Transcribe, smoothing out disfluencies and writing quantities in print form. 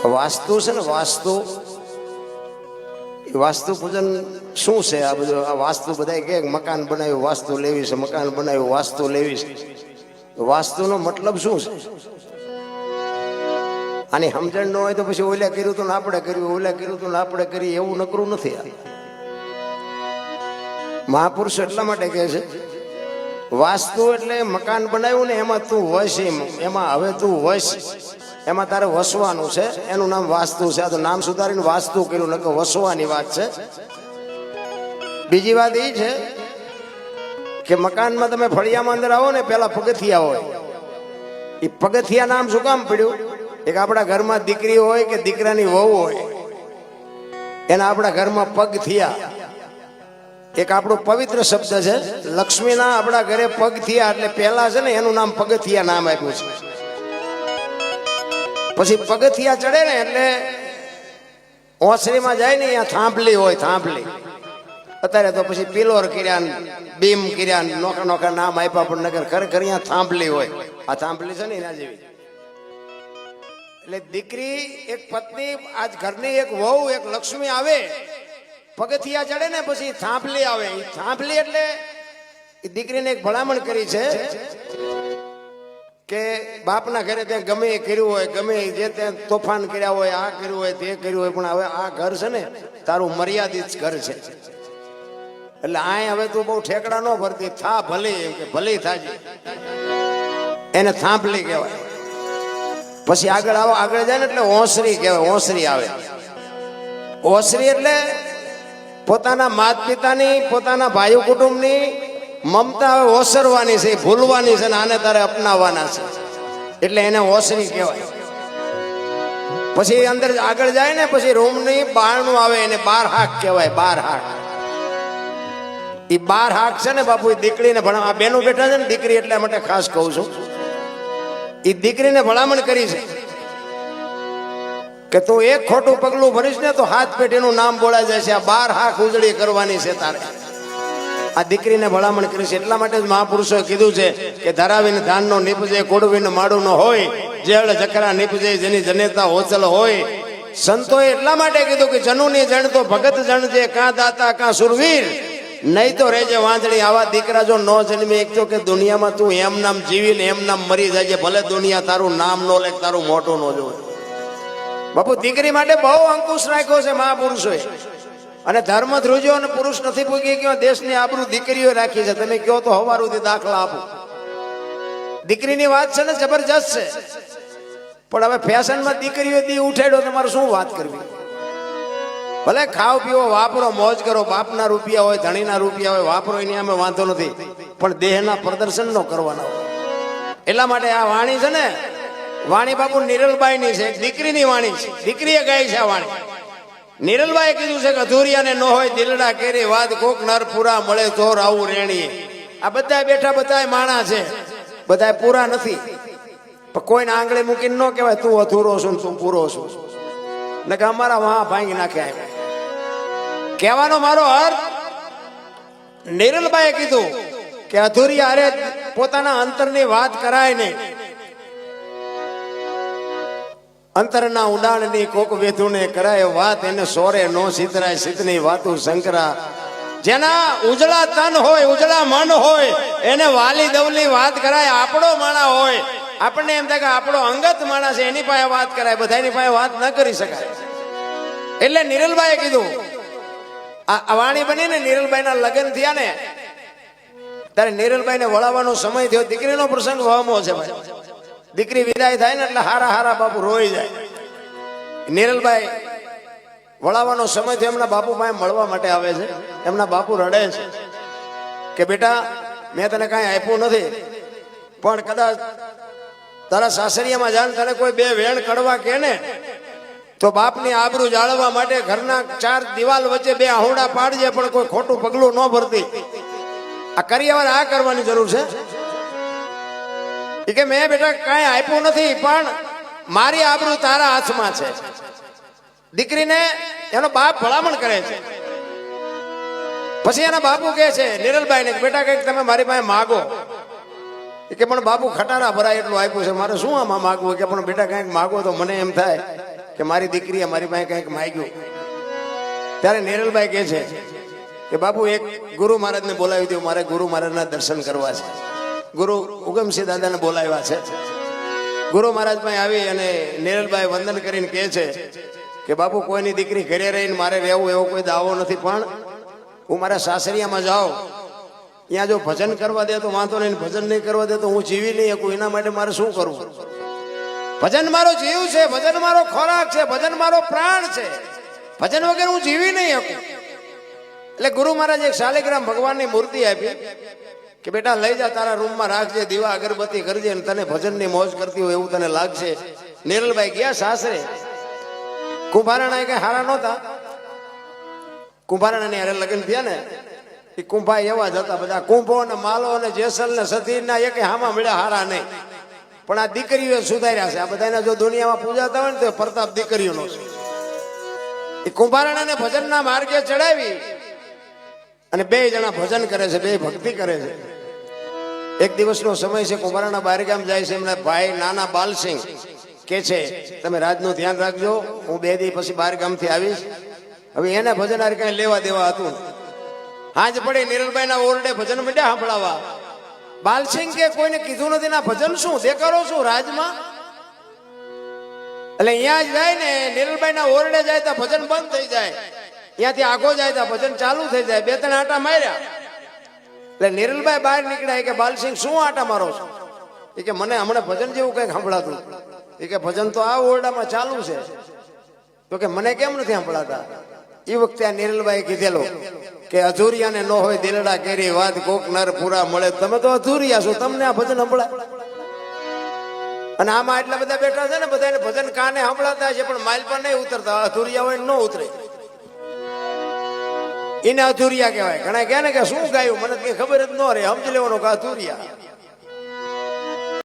વાસ્તુ છે ને, વાસ્તુ વાસ્તુ પૂજન શું છે? આ બધું આ વાસ્તુ બધા કે મકાન બનાવ્યું વાસ્તુ લેવી છે, મકાન બનાવ્યું વાસ્તુ લેવી છે. વાસ્તુનો મતલબ શું છે? આની સમજણ ન હોય તો પછી ઓલા કર્યું તો આપણે કર્યું, ઓલા કર્યું તો આપણે કરી, એવું નકરું નથી. મહાપુરુષો એટલા માટે કહે છે વાસ્તુ એટલે મકાન બનાવ્યું ને એમાં તું વસ, એમાં હવે તું વસ, એમાં તારે વસવાનું છે, એનું નામ વાસ્તુ છે. આ તો નામ સુધારીને વાસ્તુ કર્યું, નકર વસવાની વાત છે. બીજી વાત એ છે કે મકાનમાં તમે ફળિયામાં અંદર આવો ને, પેલા પગથિયા હોય. એ પગથિયા નામ શું કામ પડ્યું? એક આપણા ઘરમાં દીકરી હોય કે દીકરાની વહુ હોય, એના આપણા ઘરમાં પગ થયા. એક આપણો પવિત્ર શબ્દ છે, લક્ષ્મીના આપણા ઘરે પગ થયા, એટલે પહેલા છે ને એનું નામ પગથિયા નામ આપ્યું છે. પછી પગથિયા ચડે ને એટલે ઓસરીમાં જાય ને, અહીંયા થાંભલી હોય, થાંભલી. અત્યારે તો પછી પિલોર કર્યા, બીમ કર્યા, નોખા નોખા નામ આપ્યા, પણ નગર ખરેખર અહીંયા થાંભલી હોય. આ થાંભલી છે ને એના જેવી. એટલે દીકરી, એક પત્ની, આજ ઘરની એક વહુ, એક લક્ષ્મી આવે, પગથિયા ચડે ને પછી થાંભલી આવે. એ થાંભલી એટલે એ દીકરીને એક ભલામણ કરી છે કે બાપના ઘરે ત્યાં ગમે એ કર્યું હોય, ગમે જે ત્યાં તોફાન કર્યા હોય, આ કર્યું હોય, તે કર્યું હોય, પણ હવે આ ઘર છે ને તારું મર્યાદિત ઘર છે. એટલે આ હવે તું બહુ ઠેકડા ન ભરતી, થા ભલી, એમ કે ભલી થાજી, એને થાંભલી કહેવાય. પછી આગળ આવો, આગળ જાય ને એટલે ઓસરી કહેવાય, ઓસરી આવે. ઓસરી એટલે પોતાના માત પિતાની, પોતાના ભાઈ કુટુંબની મમતા ઓસરવાની છે, ભૂલવાની છે, ને આને તારે અપનાવવાના છે, એટલે એને ઓસરી કહેવાય. પછી અંદર આગળ જાય ને પછી રૂમની બહારનું આવે, એને બાર હાક કહેવાય, બાર હાક. એ બાર હાક છે ને બાપુ, દીકરીને ભણા, આ બેનું બેઠા છે ને દીકરી, એટલા માટે ખાસ કહું છું. એ દીકરીને ભલામણ કરી છે કે તું એક ખોટું પગલું ભરીશ ને તો હાથ પેઢીનું નામ બોલાઈ જાય છે. આ બાર હાક ઉજળી કરવાની છે તારે. આ દીકરીને ભલામણ કરી છે. એટલા માટે જ મહાપુરુષોએ કીધું છે કે ધરાવીને ધાનનો નીપજે, કોડવીને માડું ન હોય, જેળ જકરા નીપજે, જેની જનેતા હોચલ હોય. સંતોએ એટલા માટે કીધું કે જનુની જણ તો ભગત જણજે, કાં દાતા કાં સુરવીર, નહીં તો રેજે વાંદળી. આવા દીકરા જો ન જન્મે, એક તો કે દુનિયામાં તું એમ નામ જીવીને એમ નામ મરી જાય, ભલે દુનિયા તારું નામ નો લે, તારું મોટું ન જોવે. બાપુ દીકરી માટે બહુ અંકુશ રાખ્યો છે મહાપુરુષોએ. અને ધર્મ ધ્રુજો અને પુરુષ નથી પૂગી ગયો, દેશની આબરૂ દીકરીઓ રાખી છે. તમે કહો તો હવારુથી દાખલા આપો. દીકરીની વાત છે ને જબરજસ્ત છે, પણ હવે ફેશનમાં દીકરીઓ દી ઉઠાડ્યો, તમારે શું વાત કરવી? ભલે ખાવ પીવો, વાપરો, મોજ કરો, બાપના રૂપિયા હોય, ધણીના રૂપિયા હોય, વાપરો, એની અમે વાંધો નથી, પણ દેહના પ્રદર્શન નો કરવાના હોય. એટલા માટે આ વાણી છે ને, વાણી બાપુ નિરલબાઈની છે, દીકરીની વાણી છે. દીકરીએ ગાઈ છે આ વાણી. નિરલબાઈએ કીધું છે કે અધૂરિયાને ન હોય દિલડા કેરી વાત, કોક નર પૂરા મળે તો આવું રેણી. આ બધા બેઠા બધા માણા છે, બધા પૂરા નથી, પણ કોઈને આંગળી મૂકીને ન કહેવાય તું અધૂરો છું તું પૂરો છું, ને કે અમારા વાહ ભાંગી નાખ્યા. કહેવાનો મારો અર્થ, નિરલબાઈએ કીધું કે અધૂરિયા અરે પોતાના અંતરની વાત કરાય નહીં. અંતરના ઉડાણની કોક વેધુને કરાય વાત, એને સોરે નો સિતરાય, સિતની વાતું શંકરા. જેના ઉજળા તન હોય, ઉજળા મન હોય, એને વાલી દવલી વાત કરાય. આપણો માણા હોય, આપણને એમ થાય કે આપણો અંગત માણસ છે, એની પાસે વાત કરાય, બધાની પાસે વાત ન કરી શકાય. એટલે નિરલબાઈએ કીધું, આ વાણી બની ને નિરલબાઈના લગ્ન થયા ને ત્યારે નિરલબાઈને વળાવવાનો સમય થયો. દીકરીનો પ્રસંગ વહમો છે ભાઈ. દીકરી વિદાય થાય ને એટલે હારા હારા બાપુ રોઈ જાય. નિરલબાઈ વળાવવાનો સમય થયો, એમના બાપુ પાસે મળવા માટે આવે છે. એમના બાપુ રડે છે કે બેટા મેં તને કાંઈ આપ્યું નથી, પણ કદાચ તારા સાસરિયામાં જાણ તને કોઈ બે વેણ કડવા કે ને તો બાપની આબરૂ જાળવવા માટે ઘરના ચાર દિવાલ વચ્ચે બે આહુડા પાડજે, પણ કોઈ ખોટું પગલું ન ભરતી. આ કર્યાવર આ કરવાની જરૂર છે. કે મેં બેટા કાંઈ આપ્યું નથી, પણ મારી આબરૂ તારા હાથમાં છે. દીકરીને એનો બાપ ભલામણ કરે છે. પછી એના બાપુ કહે છે નિરલબાઈને, બેટા કંઈક તમે મારી પાસે માગો. કે પણ બાપુ ખટારા ભરાય એટલું આપ્યું છે, મારે શું આમાં માગવું? કે પણ બેટા કંઈક માગો તો મને એમ થાય કે મારી દીકરીએ મારી પાસે કંઈક માંગ્યું. ત્યારે નિરલબાઈ કહે છે કે બાપુ એક ગુરુ મહારાજને બોલાવી દો, મારે ગુરુ મહારાજના દર્શન કરવા છે. ગુરુ ઉગમસિંહ દાદાને બોલાવ્યા છે. ગુરુ મહારાજ પાસે આવી અને નિરલબાઈ વંદન કરીને કહે છે કે બાપુ કોઈની દીકરી ઘરે રહીને મારે રહેવું એવો કોઈ દાવો નથી, પણ હું મારા સાસરિયામાં જાઉં, ત્યાં જો ભજન કરવા દે તો વાંધો નહીં, ભજન નહીં કરવા દે તો હું જીવી નહીં શકું. એના માટે મારે શું કરવું? ભજન મારો જીવ છે, ભજન મારો ખોરાક છે, ભજન મારો પ્રાણ છે. ભજન વગર હું જીવી નહીં શકું. એટલે ગુરુ મહારાજ એક શાલિગ્રામ ભગવાનની મૂર્તિ આપી કે બેટા લઈ જા, તારા રૂમમાં રાખજે, દીવા અગરબત્તી કરજે, અને તને ભજનની મોજ કરતી હોય એવું તને લાગશે. નિરલબાઈ ગયા સાસરે. કુંભારાણા કઈ હારા નહોતા. કુંભારાણાની હારે લગ્ન થયા ને એ કુંભા એવા જ હતા. બધા કુંભો ને માલો અને જેસલ ને સતીર ના એક હામાં મળ્યા હારા નહીં. પણ આ દીકરીઓ સુધાર્યા છે. આ બધાને જો દુનિયામાં પૂજાતા હોય ને તો પ્રતાપ દીકરીઓનો છે. એ કુંભારાણાને ભજનના માર્ગે ચડાવી અને બે જણા ભજન કરે છે, બે ભક્તિ કરે છે. એક દિવસનો સમય છે, કુંભારાણા બહારગામ જાય છે. એમના ભાઈ નાના બાલસિંહ કે છે તમે રાજનું ધ્યાન રાખજો, હું 2 દી પછી બહારગામથી આવીશ. હવે એને ભજન હારે કઈ લેવા દેવા હતું. હાજ પડી નિરલબાઈના ઓરડે ભજન માંડ્યા સાંભળાવા. બાલસિંહ કે કોઈને કીધું નથી ના ભજન શું દેખાડો શું રાજમાં? એટલે અહીંયા જ જાય ને નિરલબાઈના ઓરડે જાય તો ભજન બંધ થઈ જાય, ત્યાંથી આગો જાય તો ભજન ચાલુ થઈ જાય. 2-3 આટા માર્યા એટલે નિરલબાઈ બહાર નીકળ્યા કે બાલસિંહ શું આટા મારો છો? એ કે મને હમણાં ભજન જેવું કઈક સાંભળાતું. એ કે ભજન તો આ ઓરડામાં ચાલુ છે. તો કે મને કેમ નથી સાંભળાતા? એ વખતે આ નિરલબાઈ કીધેલો કે અધૂરિયાને ન હોય દિલડા કેરી વાત, કોક નર પૂરા મળે. તમે તો અધૂરિયા છો, તમને આ ભજન સંભળાય? અને આમાં એટલા બધા બેઠા છે ને, બધાને ભજન કાને સંભળાતા છે પણ માઇલ પર નહીં ઉતરતા. અધૂરિયા હોય ન ઉતરે, એને અધૂરિયા કહેવાય. ઘણા કહે ને કે શું ગાયું, મને કઈ ખબર જ ન રહે, સમજી લેવાનું કે અધૂરિયા.